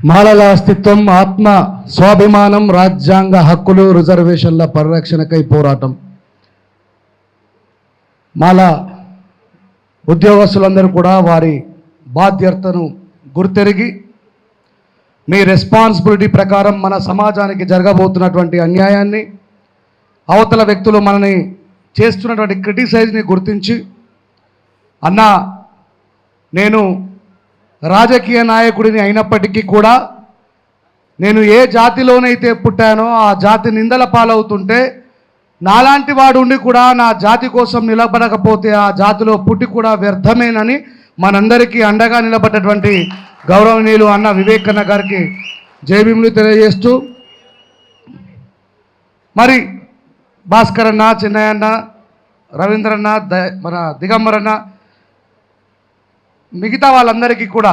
మాలల అస్తిత్వం, ఆత్మ స్వాభిమానం, రాజ్యాంగ హక్కులు, రిజర్వేషన్ల పరిరక్షణకై పోరాటం. మాల ఉద్యోగస్తులందరూ కూడా వారి బాధ్యతను గుర్తెరిగి మీ రెస్పాన్సిబిలిటీ ప్రకారం మన సమాజానికి జరగబోతున్నటువంటి అన్యాయాన్ని, అవతల వ్యక్తులు మనని చేస్తున్నటువంటి క్రిటిసైజ్ని గుర్తించి, అన్నా నేను రాజకీయ నాయకుడిని అయినప్పటికీ కూడా నేను ఏ జాతిలోనైతే పుట్టానో ఆ జాతి నిందల పాలవుతుంటే నాలాంటి వాడు ఉండి కూడా నా జాతి కోసం నిలబడకపోతే ఆ జాతిలో పుట్టి కూడా వ్యర్థమేనని మనందరికీ అండగా నిలబడ్డటువంటి గౌరవనీయులు అన్న వివేకన్న గారికి జైభీములు తెలియజేస్తూ, మరి భాస్కర్ అన్న, చిన్నయ్య అన్న, రవీంద్రన్న, మన దిగంబరన్న, మిగతా వాళ్ళందరికీ కూడా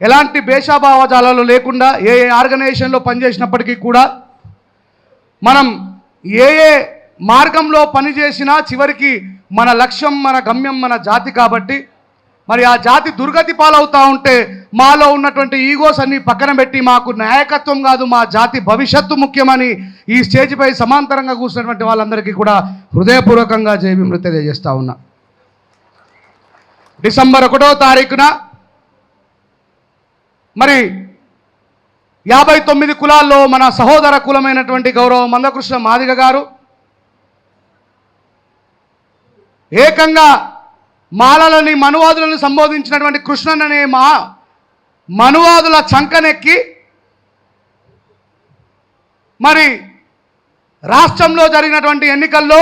ఎలాంటి భేషాభావజాలాలు లేకుండా ఏ ఆర్గనైజేషన్లో పనిచేసినప్పటికీ కూడా మనం ఏ మార్గంలో పనిచేసినా చివరికి మన లక్ష్యం, మన గమ్యం మన జాతి. కాబట్టి మరి ఆ జాతి దుర్గతి పాలవుతూ ఉంటే మాలో ఉన్నటువంటి ఈగోస్ అన్ని పక్కన పెట్టి మాకు నాయకత్వం కాదు మా జాతి భవిష్యత్తు ముఖ్యమని ఈ స్టేజ్పై సమాంతరంగా కూర్చున్నటువంటి వాళ్ళందరికీ కూడా హృదయపూర్వకంగా జైభీములు తెలియజేస్తూ ఉన్నా. డిసెంబర్ 1వ తారీఖున మరి 59 కులాల్లో మన సహోదర కులమైనటువంటి గౌరవ మందకృష్ణ మాదిగ గారు ఏకంగా మాలలని, మనువాదులను సంబోధించినటువంటి కృష్ణన్ అనే మనువాదుల చంకనెక్కి మరి రాష్ట్రంలో జరిగినటువంటి ఎన్నికల్లో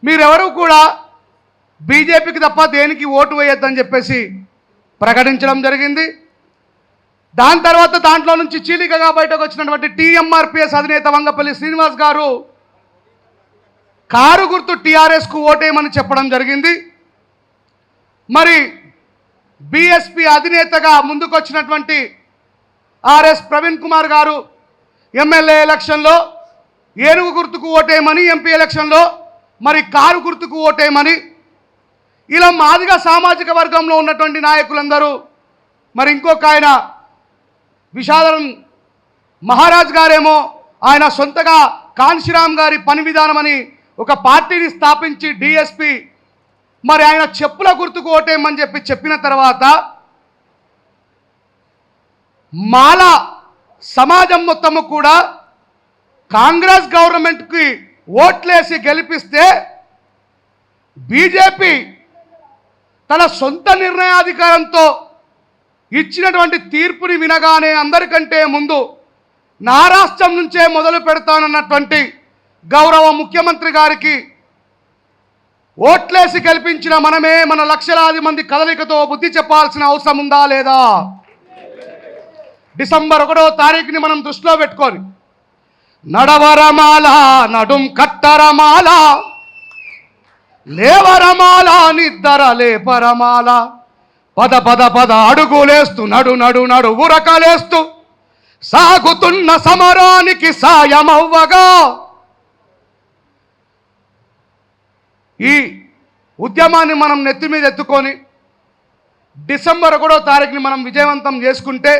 మీరెవరూ కూడా బీజేపీకి తప్ప దేనికి ఓటు వేయొద్దని చెప్పేసి ప్రకటించడం జరిగింది. దాని తర్వాత దాంట్లో నుంచి చీలికగా బయటకు వచ్చినటువంటి టీఎంఆర్పీఎస్ అధినేత వంగపల్లి శ్రీనివాస్ గారు కారు గుర్తు టీఆర్ఎస్కు ఓటేయమని చెప్పడం జరిగింది. మరి బీఎస్పీ అధినేతగా ముందుకొచ్చినటువంటి ఆర్ఎస్ ప్రవీణ్ కుమార్ గారు ఎమ్మెల్యే ఎలక్షన్లో ఏనుగు గుర్తుకు ఓటేయమని, ఎంపీ ఎలక్షన్లో మరి కారు గుర్తుకు ఓటేయమని, ఇలా మాదిగ సామాజిక వర్గంలో ఉన్నటువంటి నాయకులందరూ, మరి ఇంకొక ఆయన విషాదం మహారాజ్ గారేమో ఆయన సొంతగా కాన్షిరామ్ గారి పని విధానం అని ఒక పార్టీని స్థాపించి డిఎస్పి మరి ఆయన చెప్పుల గుర్తుకు ఓటేయమని చెప్పిన తర్వాత మాల సమాజం మొత్తము కూడా కాంగ్రెస్ గవర్నమెంట్కి ఓట్లేసి గెలిపిస్తే బీజేపీ తన సొంత నిర్ణయాధికారంతో ఇచ్చినటువంటి తీర్పుని వినగానే అందరికంటే ముందు నా రాష్ట్రం నుంచే మొదలు పెడతానన్నటువంటి గౌరవ ముఖ్యమంత్రి గారికి ఓట్లేసి గెలిపించిన మనమే మన లక్షలాది మంది కదలికతో బుద్ధి చెప్పాల్సిన అవసరం ఉందా లేదా? డిసెంబర్ 1వ తారీఖుని మనం దృష్టిలో పెట్టుకొని నడవరమాల నడుం కట్టరమాల లేవరమాల నిద్దర లేపరమాల పద పద పద అడుగులేస్తూ నడు నడు నడు ఉరకలేస్తూ సాగుతున్న సమరానికి సాయమవ్వగా ఈ ఉద్యమాన్ని మనం నెత్తి మీద ఎత్తుకొని డిసెంబర్ 1వ తారీఖుని మనం విజయవంతం చేసుకుంటే,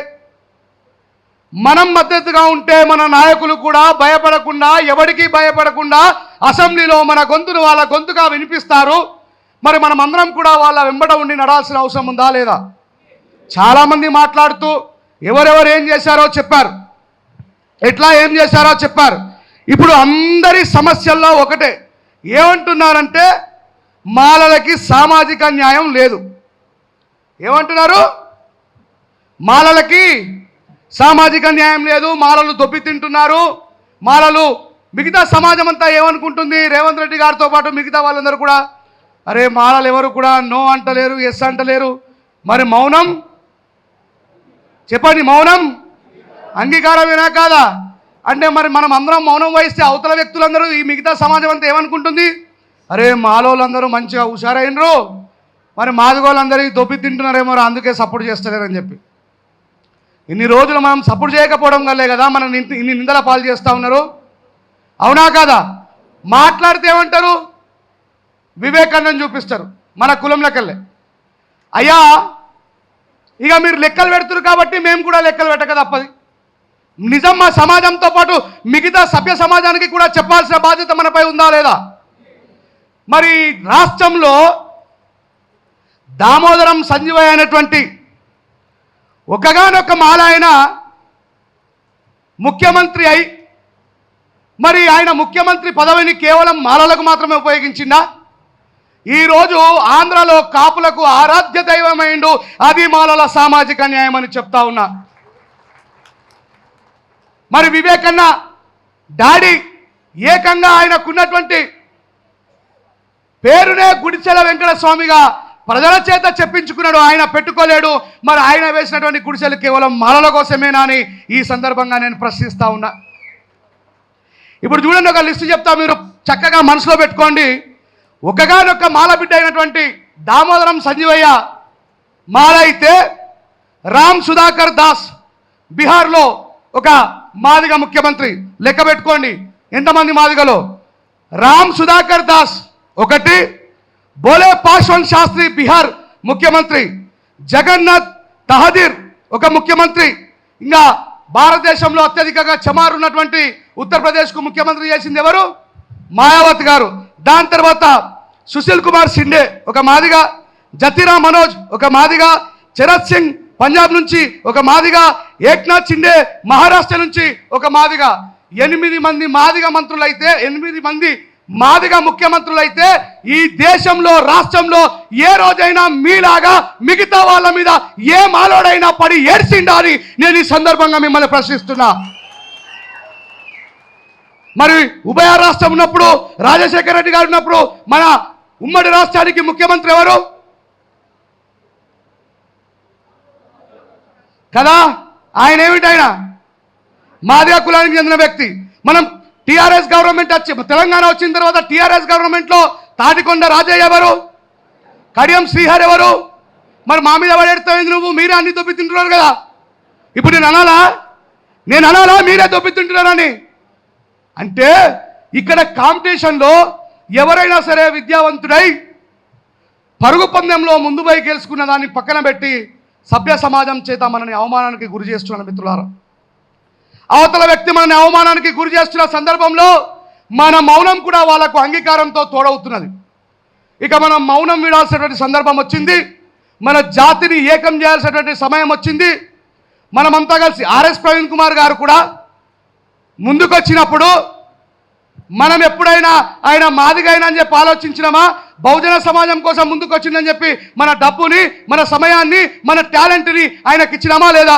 మనం మద్దతుగా ఉంటే మన నాయకులు కూడా భయపడకుండా, ఎవరికి భయపడకుండా అసెంబ్లీలో మన గొంతును వాళ్ళ గొంతుగా వినిపిస్తారు. మరి మనం అందరం కూడా వాళ్ళ వెంబడ ఉండి నడాల్సిన అవసరం ఉందా లేదా? చాలామంది మాట్లాడుతూ ఎవరెవరు ఏం చేశారో చెప్పారు, ఎట్లా ఏం చేశారో చెప్పారు. ఇప్పుడు అందరి సమస్యల్లో ఒకటే ఏమంటున్నారంటే మాలలకి సామాజిక న్యాయం లేదు. ఏమంటున్నారు? మాలలకి సామాజిక న్యాయం లేదు, మాలలు దొబ్బి తింటున్నారు, మాలలు. మిగతా సమాజం అంతా ఏమనుకుంటుంది? రేవంత్ రెడ్డి గారితో పాటు మిగతా వాళ్ళందరూ కూడా అరే మాలలు ఎవరు కూడా నో అంటలేరు, ఎస్ అంటలేరు. మరి మౌనం చెప్పండి, మౌనం అంగీకారమేనా కాదా? అంటే మరి మనం అందరం మౌనం వహిస్తే అవతల వ్యక్తులందరూ, ఈ మిగతా సమాజం అంతా ఏమనుకుంటుంది? అరే మాలోళ్ళందరూ మంచిగా హుషారైనరు, మరి మాదిగోళ్ళందరికీ దొబ్బి తింటున్నారేమో అందుకే సపోర్ట్ చేస్తలేరని చెప్పి. ఇన్ని రోజులు మనం సపోర్ట్ చేయకపోవడం వల్లే కదా మనం ఇన్ని నిందల పాలు చేస్తూ ఉన్నారు. అవునా కాదా? మాట్లాడితే ఏమంటారు? వివేకానందం చూపిస్తారు మన కులంలోకెళ్ళే. అయ్యా ఇక మీరు లెక్కలు పెడుతున్నారు కాబట్టి మేము కూడా లెక్కలు పెట్టక తప్పది. నిజం మా సమాజంతో పాటు మిగతా సభ్య సమాజానికి కూడా చెప్పాల్సిన బాధ్యత మనపై ఉందా లేదా? మరి రాష్ట్రంలో దామోదరం సంజీవయ్య అనేటువంటి ఒకగానొక మాల ఆయన ముఖ్యమంత్రి అయి మరి ఆయన ముఖ్యమంత్రి పదవిని కేవలం మాలలకు మాత్రమే ఉపయోగించిందా? ఈరోజు ఆంధ్రలో కాపులకు ఆరాధ్య దైవమైండు, అది మాలల సామాజిక న్యాయం అని చెప్తా ఉన్నా. మరి వివేకన్న డాడీ ఏకంగా ఆయనకున్నటువంటి పేరునే గుడిచెల వెంకట స్వామిగా ప్రజల చేత చెప్పించుకున్నాడు, ఆయన పెట్టుకోలేడు. మరి ఆయన వేసినటువంటి గుడిసెలు కేవలం మాలల కోసమేనా అని ఈ సందర్భంగా నేను ప్రశ్నిస్తా ఉన్నా. ఇప్పుడు చూడండి, ఒక లిస్టు చెప్తా, మీరు చక్కగా మనసులో పెట్టుకోండి. ఒకగానొక్క మాల బిడ్డ అయినటువంటి దామోదరం సంజీవయ్య మాల అయితే, రామ్ సుధాకర్ దాస్ బీహార్లో ఒక మాదిగ ముఖ్యమంత్రి. లెక్క పెట్టుకోండి ఎంతమంది మాదిగలో. రామ్ సుధాకర్ దాస్ ఒకటి, బోలే పాశ్వంత్ శాస్త్రి బీహార్ ముఖ్యమంత్రి, జగన్నాథ్ తహదీర్ ఒక ముఖ్యమంత్రి. ఇంకా భారతదేశంలో అత్యధికంగా చమారు ఉన్నటువంటి ఉత్తరప్రదేశ్కు ముఖ్యమంత్రి చేసింది ఎవరు? మాయావతి గారు. దాని తర్వాత సుశీల్ కుమార్ షిండే ఒక మాదిగా, జతిరా మనోజ్ ఒక మాదిగా, చరత్ సింగ్ పంజాబ్ నుంచి ఒక మాదిగా, ఏక్నాథ్ షిండే మహారాష్ట్ర నుంచి ఒక మాదిగా. 8 మంది మాదిగ మంత్రులైతే, 8 మంది మాదిగ ముఖ్యమంత్రులైతే ఈ దేశంలో రాష్ట్రంలో ఏ రోజైనా మీలాగా మిగతా వాళ్ళ మీద ఏ మాలోడైనా పడి ఏడ్చిండా అని నేను ఈ సందర్భంగా మిమ్మల్ని ప్రశ్నిస్తున్నా. మరి ఉభయ రాష్ట్రం ఉన్నప్పుడు, రాజశేఖర రెడ్డి గారు ఉన్నప్పుడు మన ఉమ్మడి రాష్ట్రానికి ముఖ్యమంత్రి ఎవరు కదా? ఆయన ఏమిటి? ఆయన మాదిగ కులానికి చెందిన వ్యక్తి. మనం టీఆర్ఎస్ గవర్నమెంట్ వచ్చి తెలంగాణ వచ్చిన తర్వాత టీఆర్ఎస్ గవర్నమెంట్లో తాటికొండ రాజయ్య ఎవరు? కడియం శ్రీహర్ ఎవరు? మరి మా మీద పడేస్తావు నువ్వు? మీరే అన్ని దొబ్బితింటున్నారు కదా. ఇప్పుడు నేను అనాలా మీరే దొబ్బితింటున్నారని? అంటే ఇక్కడ కాంపిటీషన్లో ఎవరైనా సరే విద్యావంతుడై పరుగు పందెంలో ముందు పోయి గెలుచుకున్న దాన్ని పక్కన పెట్టి సభ్య సమాజం చేత మనని అవమానానికి గురి చేస్తున్న మిత్రులారా, అవతల వ్యక్తి మనని అవమానానికి గురి చేస్తున్న సందర్భంలో మన మౌనం కూడా వాళ్ళకు అంగీకారంతో తోడవుతున్నది. ఇక మనం మౌనం విడాల్సినటువంటి సందర్భం వచ్చింది. మన జాతిని ఏకం చేయాల్సినటువంటి సమయం వచ్చింది. మనమంతా కలిసి ఆర్ఎస్ ప్రవీణ్ కుమార్ గారు కూడా ముందుకొచ్చినప్పుడు మనం ఎప్పుడైనా ఆయన మాదిగైనా అని చెప్పి ఆలోచించినామా? బహుజన సమాజం కోసం ముందుకు వచ్చిందని చెప్పి మన డబ్బుని, మన సమయాన్ని, మన టాలెంట్ని ఆయనకి ఇచ్చినామా లేదా?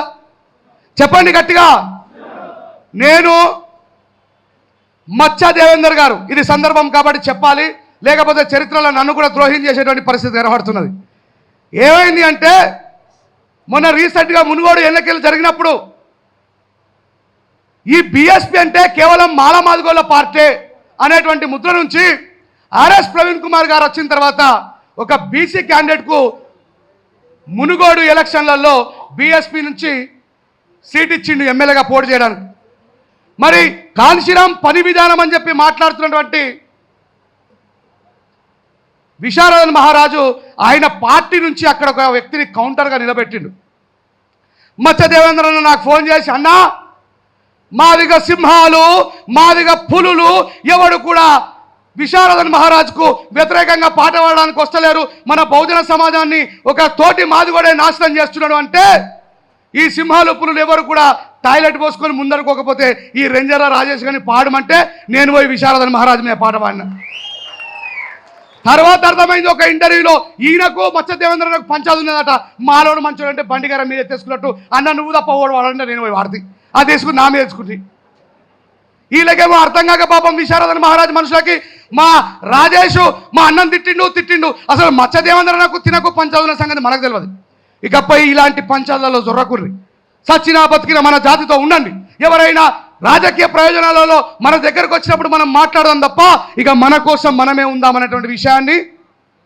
చెప్పండి గట్టిగా. నేను మచ్చ దేవేందర్ గారు, ఇది సందర్భం కాబట్టి చెప్పాలి, లేకపోతే చరిత్రలో నన్ను కూడా ద్రోహం చేసేటువంటి పరిస్థితి ఏర్పడుతున్నది. ఏమైంది అంటే, మొన్న రీసెంట్గా మునుగోడు ఎన్నికలు జరిగినప్పుడు ఈ బీఎస్పీ అంటే కేవలం మాల మాదిగోళ్ళ పార్టీ అనేటువంటి ముద్ర నుంచి ఆర్ఎస్ ప్రవీణ్ కుమార్ గారు వచ్చిన తర్వాత ఒక బీసీ క్యాండిడేట్కు మునుగోడు ఎలక్షన్లలో బీఎస్పీ నుంచి సీట్ ఇచ్చిండు ఎమ్మెల్యేగా పోటీ చేయడానికి. మరి కాన్షీరామ్ పని విధానం అని చెప్పి మాట్లాడుతున్నటువంటి విశారదన్ మహారాజు ఆయన పార్టీ నుంచి అక్కడ ఒక వ్యక్తిని కౌంటర్గా నిలబెట్టిండు. మచ్చ దేవేంద్రన్న నాకు ఫోన్ చేసి, అన్నా మాదిగ సింహాలు, మాదిగ పులులు ఎవడు కూడా విశారదన్ మహారాజ్కు వ్యతిరేకంగా పాట పాడడానికి వస్తలేరు, మన బహుజన సమాజాన్ని ఒక తోటి మాదిగోడే నాశనం చేస్తున్నాడు అంటే, ఈ సింహాలు పులులు ఎవరు కూడా టాయిలెట్ పోసుకొని ముందరుకోకపోతే ఈ రెంజర రాజేష్ గారిని పాడమంటే నేను పోయి విశారదన్ మహారాజ్ మీద పాట పాడినా. తర్వాత అర్థమైంది ఒక ఇంటర్వ్యూలో, ఈయనకు మచ్చ దేవేంద్రకు పంచాది ఉన్నదట. మాలోడు మంచోడు అంటే బండి గారు మీద తెచ్చుకున్నట్టు, అన్న నువ్వు తప్ప ఓడు వాడంటే నేను పోయి వాడితే అది తీసుకుని నా మీద తెచ్చుకుంది. వీళ్ళకేమో అర్థం కాక పాపం విశారదన్ మహారాజ్ మనుషులకి మా రాజేష్ మా అన్నం తిట్టిండు, అసలు మచ్చ దేవేంద్రనకు తినకు పంచాదుల సంగతి మనకు తెలియదు. ఇకపై ఇలాంటి పంచాలలో జొర్రకుర్రి, సచ్చినా బతికిన మన జాతితో ఉండండి. ఎవరైనా రాజకీయ ప్రయోజనాలలో మన దగ్గరకు వచ్చినప్పుడు మనం మాట్లాడదాం తప్ప ఇక మన కోసం మనమే ఉందామనేటువంటి విషయాన్ని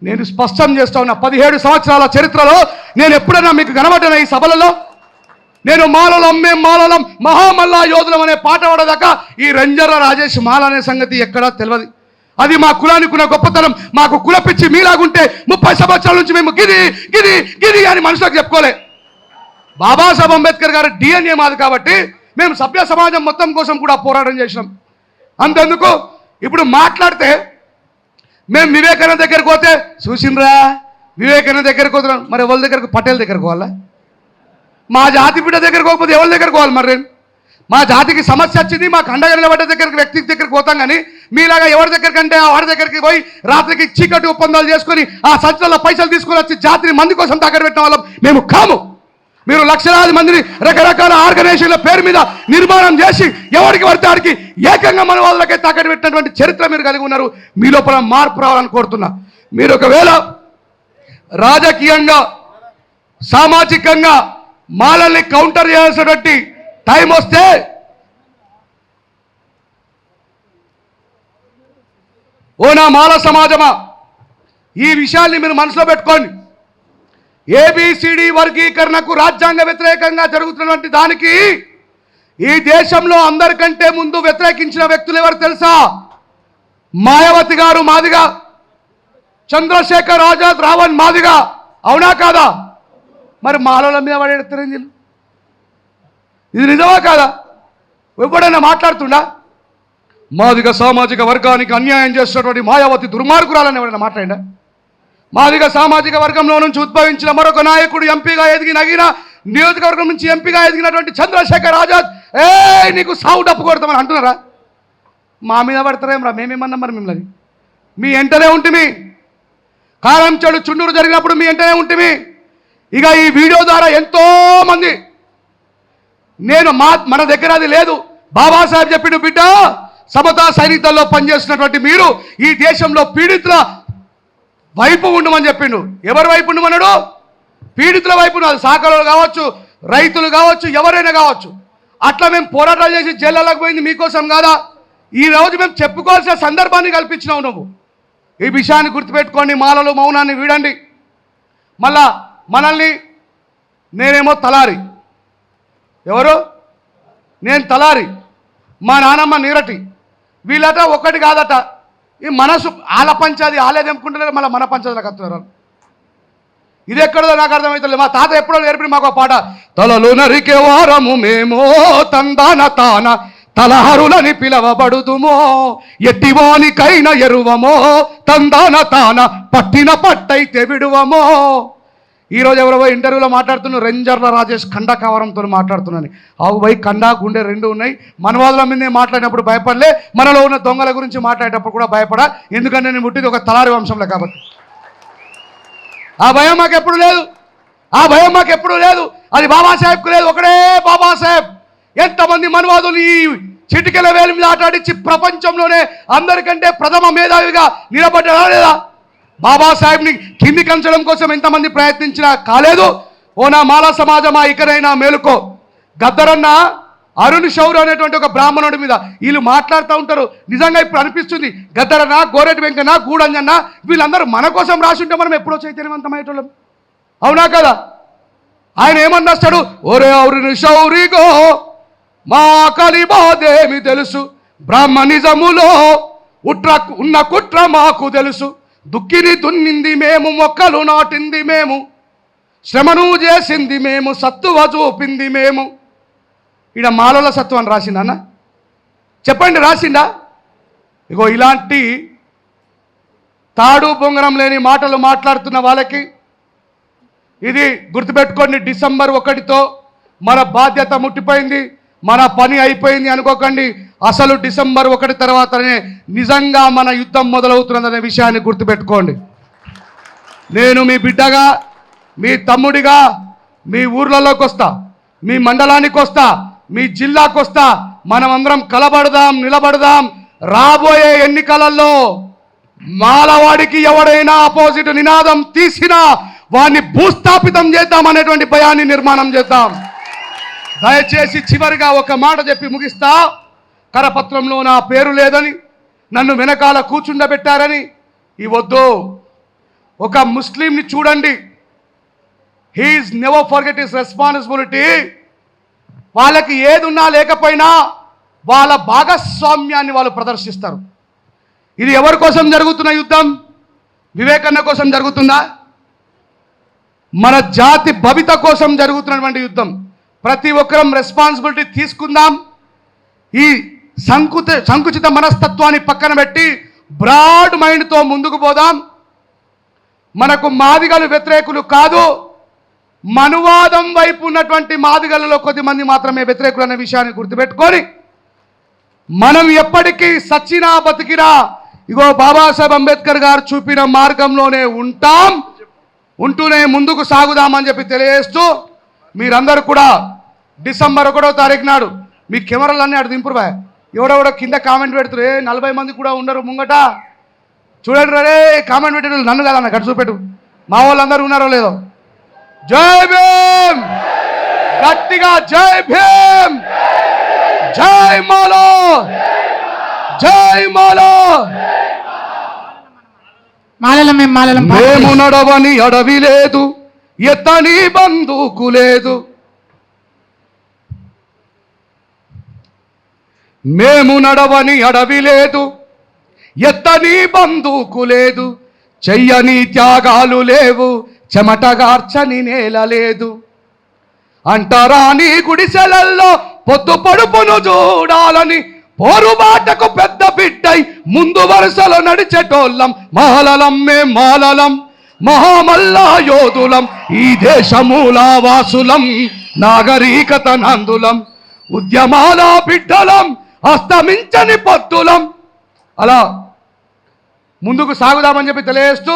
నేను స్పష్టం చేస్తా ఉన్నా. 17 సంవత్సరాల చరిత్రలో నేను ఎప్పుడైనా మీకు కనబడ్డాను ఈ సభలలో? నేను మాలలం, మేం మాలలం, మహామల్లా యోధులం అనే పాట పాడదాకా ఈ రంజర రాజేష్ మాల అనే సంగతి ఎక్కడా తెలియదు. అది మా కులానికి ఉన్న గొప్పతనం. మాకు కులపిచ్చి మీలాగుంటే 30 సంవత్సరాల నుంచి మేము గిరి గిరి గిరి అని మనుషులకు చెప్పుకోలే. బాబాసాహెబ్ అంబేద్కర్ గారి డిఎన్ఏ మాది కాబట్టి మేము సభ్య సమాజం మొత్తం కోసం కూడా పోరాటం చేసినాం. అంతెందుకు ఇప్పుడు మాట్లాడితే మేము వివేకానంద దగ్గరికి పోతే చూసిండ్రా వివేకానంద దగ్గరికి పోతున్నాం, మరి ఎవరి దగ్గరకు? పటేల్ దగ్గరకు పోవాలా? మా జాతి బిడ్డ దగ్గరకు పోకపోతే ఎవరి దగ్గరకు పోవాలి? మరి మా జాతికి సమస్య వచ్చింది, మా కండగా నిలబడ్డ దగ్గరికి వ్యక్తి దగ్గరికి పోతాం. కానీ మీలాగా ఎవరి దగ్గరికి అంటే వాడి దగ్గరికి పోయి రాత్రికి చీకటి ఒప్పందాలు చేసుకొని ఆ సంచులలో పైసలు తీసుకొని వచ్చి జాతిని మంది కోసం తాకట్టు పెట్టిన వాళ్ళం మేము కాము. మీరు లక్షలాది మందిని రకరకాల ఆర్గనైజేషన్ల పేరు మీద నిర్మాణం చేసి ఎవరికి పడితే వాడికి ఏకంగా మన వాళ్ళకే తాకట్టు పెట్టినటువంటి చరిత్ర మీరు కలిగి ఉన్నారు. మీ లోపల మార్పు రావాలని కోరుతున్నా. మీరు ఒకవేళ రాజకీయంగా సామాజికంగా మాలల్ని కౌంటర్ చేయాల్సినటువంటి టైం వస్తే ఓ నా మాల సమాజమా, ఈ విషయాన్ని మీరు మనసులో పెట్టుకోండి. ఏబిసిడి వర్గీకరణకు రాజ్యాంగ వ్యతిరేకంగా జరుగుతున్నటువంటి దానికి ఈ దేశంలో అందరికంటే ముందు వ్యతిరేకించిన వ్యక్తులు ఎవరు తెలుసా? మాయావతి గారు మాదిగా, చంద్రశేఖర్ ఆజాద్ రావణ్ మాదిగా. అవునా కాదా? మరి మాలల మీద పడేస్తారు. ఇది నిజమా కాదా? ఎవడైనా మాట్లాడుతుండా? మాదిగ సామాజిక వర్గానికి అన్యాయం చేస్తున్నటువంటి మాయావతి దుర్మార్గురాలని ఎవరైనా మాట్లాడిందా? మాదిగ సామాజిక వర్గంలో నుంచి ఉద్భవించిన మరొక నాయకుడు ఎంపీగా ఎదిగిన నియోజకవర్గం నుంచి ఎంపీగా ఎదిగినటువంటి చంద్రశేఖర్ ఆజాద్ నీకు సాగు డప్పు కొడతామని అంటున్నారా? మా మీద పడతారేమరా? మేమేమన్నాం మరి మిమ్మల్ని? మీ వెంటనే ఉంటుంది. కారం చెడు చుండూరు జరిగినప్పుడు మీ వెంటనే ఉంటుంది. ఇక ఈ వీడియో ద్వారా ఎంతోమంది మన దగ్గర అది లేదు. బాబాసాహెబ్ చెప్పిన బిడ్డ సమతా సైనికుల్లో పనిచేస్తున్నటువంటి మీరు ఈ దేశంలో పీడితుల వైపు ఉండమని చెప్పిండు. ఎవరి వైపు ఉండమన్నాడు? పీడితుల వైపు. అది సాకలు కావచ్చు, రైతులు కావచ్చు, ఎవరైనా కావచ్చు. అట్లా మేము పోరాటాలు చేసి జైళ్ళలోకి పోయింది మీకోసం కాదా? ఈ రోజు మేము చెప్పుకోవాల్సిన సందర్భాన్ని కల్పించినావు నువ్వు. ఈ విషయాన్ని గుర్తుపెట్టుకోండి. మాలలు మౌనాన్ని వీడండి. మళ్ళా మనల్ని నేనేమో తలారి, ఎవరు? నేను తలారి, మా నానమ్మ నీరటి, వీళ్ళట ఒకటి కాదట. ఈ మనసు ఆల పంచాది ఆలేది అనుకుంటున్నారు, మళ్ళీ మన పంచాదిలోకి వస్తున్నారు. ఇది ఎక్కడో నాకు అర్థమవుతుంది. మా తాత ఎప్పుడో నేర్పి మాకు పాట, తలలు నరికే వారము మేము తందాన తాన తలహరులని పిలవబడుదుమో ఎట్టివానికైనా ఎరువమో తందాన తాన పట్టిన పట్టయితే విడువమో. ఈరోజు ఎవరో ఇంటర్వ్యూలో మాట్లాడుతున్నారు, రెంజర్ల రాజేష్ ఖండకావరంతో మాట్లాడుతున్నాను. అవు పోయి ఖండా గుండె రెండు ఉన్నాయి. మనవాదుల మీదే మాట్లాడినప్పుడు భయపడలే, మనలో ఉన్న దొంగల గురించి మాట్లాడేటప్పుడు కూడా భయపడా. ఎందుకంటే నేను పుట్టింది ఒక తలారి వంశంలో కాబట్టి. ఆ భయం మాకు ఎప్పుడు లేదు. ఆ భయం మాకు ఎప్పుడు లేదు. అది బాబాసాహెబ్కు లేదు. ఒకడే బాబాసాహెబ్. ఎంతమంది మనవాదులు ఈ చిటికెల వేలు మీద ఆటాడించి ప్రపంచంలోనే అందరికంటే ప్రథమ మేధావిగా నిలబడ్డా లేదా? బాబాసాహెబ్ని కింది కంచడం కోసం ఎంతమంది ప్రయత్నించినా కాలేదు. ఓ నా మాల సమాజమా, ఇకనైనా మేలుకో. గద్దరన్న అరుణ్ శౌర్ అనేటువంటి ఒక బ్రాహ్మణుడి మీద వీళ్ళు మాట్లాడుతూ ఉంటారు. నిజంగా ఇప్పుడు అనిపిస్తుంది, గద్దరన్న, గోరెటి వెంకన్న, గూడంజన్న వీళ్ళందరూ మన కోసం రాసి ఉంటే మనం ఎప్పుడో చైతన్యవంతమయ్యేటోళ్ళం. అవునా కదా? ఆయన ఏమన్నాడు? ఒరే అరుణ్ శౌరిగో మా కలిబాదేమి తెలుసు, బ్రాహ్మణిజములో ఉన్న కుట్ర మాకు తెలుసు, దుక్కిని దున్నింది మేము, మొక్కలు నాటింది మేము, శ్రమను చేసింది మేము, సత్తువ చూపింది మేము. ఈడ మాలల సత్వం అని రాసిందన్న? చెప్పండి, రాసిందా? ఇగో ఇలాంటి తాడు బొంగరం లేని మాటలు మాట్లాడుతున్న వాళ్ళకి ఇది గుర్తుపెట్టుకోండి. డిసెంబర్ 1తో మన బాధ్యత ముట్టిపోయింది, మన పని అయిపోయింది అనుకోకండి. అసలు డిసెంబర్ 1 తర్వాతనే నిజంగా మన యుద్ధం మొదలవుతున్నదనే విషయాన్ని గుర్తుపెట్టుకోండి. నేను మీ బిడ్డగా, మీ తమ్ముడిగా మీ ఊర్లలోకి వస్తా, మీ మండలానికి వస్తా, మీ జిల్లాకు వస్తా. మనమందరం కలబడదాం, నిలబడదాం. రాబోయే ఎన్నికలలో మాలవాడికి ఎవడైనా ఆపోజిట్ నినాదం తీసినా వాడిని భూస్థాపితం చేద్దాం అనేటువంటి భయాన్ని నిర్మాణం చేద్దాం. దయచేసి చివరిగా ఒక మాట చెప్పి ముగిస్తా. కరపత్రంలో నా పేరు లేదని, నన్ను వెనకాల కూర్చుండబెట్టారని ఇవద్దు. ఒక ముస్లింని చూడండి, he is never forget his responsibility. వాళ్ళకి ఏది ఉన్నా లేకపోయినా వాళ్ళ భాగస్వామ్యాన్ని వాళ్ళు ప్రదర్శిస్తారు. ఇది ఎవరి కోసం జరుగుతున్న యుద్ధం? వివేకన్న కోసం జరుగుతుందా? మన జాతి భవిత కోసం జరుగుతున్నటువంటి యుద్ధం. ప్రతి ఒక్కరం రెస్పాన్సిబిలిటీ తీసుకుందాం. ఈ సంకుచిత మనస్తత్వాన్ని పక్కన పెట్టి బ్రాడ్ మైండ్తో ముందుకు పోదాం. మనకు మాదిగలు వ్యతిరేకులు కాదు, మనువాదం వైపు ఉన్నటువంటి మాదిగలలో కొద్దిమంది మాత్రమే వ్యతిరేకులు అనే విషయాన్ని గుర్తుపెట్టుకొని మనం ఎప్పటికీ సచ్చినా బతికినా ఇగో బాబాసాహెబ్ అంబేద్కర్ గారు చూపిన మార్గంలోనే ఉంటూనే ముందుకు సాగుదామని చెప్పి తెలియజేస్తూ మీరందరూ కూడా డిసెంబర్ 1వ తారీఖు నాడు మీ కెమెరాలన్నీ అటు దింపురు. ఎవడెవడో కింద కామెంట్ పెడుతురు, 40 మంది కూడా ఉండరు ముంగట చూడండి రే కామెంట్ పెట్టారు. నన్ను కదా అన్న చూపెట్టు, మా వాళ్ళందరూ ఉన్నారో లేదో. జై భీమ్, గట్టిగా జై భీమ్, జై మాలో, జై మాలో. మేము నడవని అడవి లేదు, ఎత్తని బందుకు లేదు. మేము నడవని అడవి లేదు, ఎత్తని బందుకు లేదు. చెయ్యని త్యాగాలు లేవు, చెమటగార్చని నేల లేదు. అంటరాని గుడిసెలల్లో పొద్దు పడుపును చూడాలని పోరుబాటకు పెద్ద బిడ్డై ముందు వరుసలో నడిచేటోళ్ళం. మాలలం మేం మాలలం, మహామల్లా యోధులం, ఈ దేశమూల వాసులం, నాగరికత నందులం, ఉద్యమాల బిడ్డలం, అస్తమించని పొద్దులం. అలా ముందుకు సాగుదామని చెప్పి తెలియజేస్తూ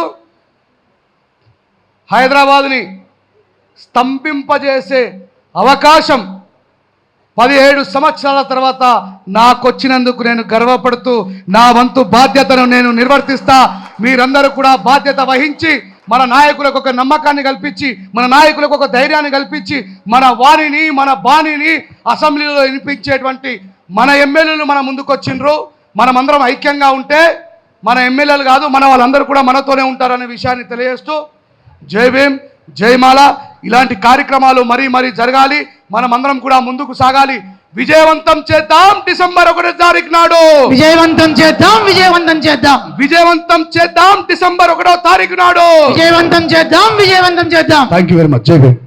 హైదరాబాద్ని స్తంభింపజేసే అవకాశం 17 సంవత్సరాల తర్వాత నాకొచ్చినందుకు నేను గర్వపడుతూ నా వంతు బాధ్యతను నేను నిర్వర్తిస్తా. మీరందరూ కూడా బాధ్యత వహించి మన నాయకులకు ఒక నమ్మకాన్ని కల్పించి, మన నాయకులకు ఒక ధైర్యాన్ని కల్పించి, మన వాణిని మన బాణిని అసెంబ్లీలో వినిపించేటువంటి మన ఎమ్మెల్యేలు మన ముందుకు వచ్చిండ్రు. మనమందరం ఐక్యంగా ఉంటే మన ఎమ్మెల్యేలు కాదు, మన వాళ్ళందరూ కూడా మనతోనే ఉంటారనే విషయాన్ని తెలియజేస్తూ జై భీమ్, జై మాల. ఇలాంటి కార్యక్రమాలు మరీ జరగాలి. మనమందరం కూడా ముందుకు సాగాలి. విజయవంతం చేద్దాం. డిసెంబర్ 1వ తారీఖు నాడు విజయవంతం చేద్దాం, విజయవంతం చేద్దాం, విజయవంతం చేద్దాం. డిసెంబర్ 1వ తారీఖు నాడు విజయవంతం చేద్దాం, విజయవంతం చేద్దాం. Thank you very much. జై భీమ్.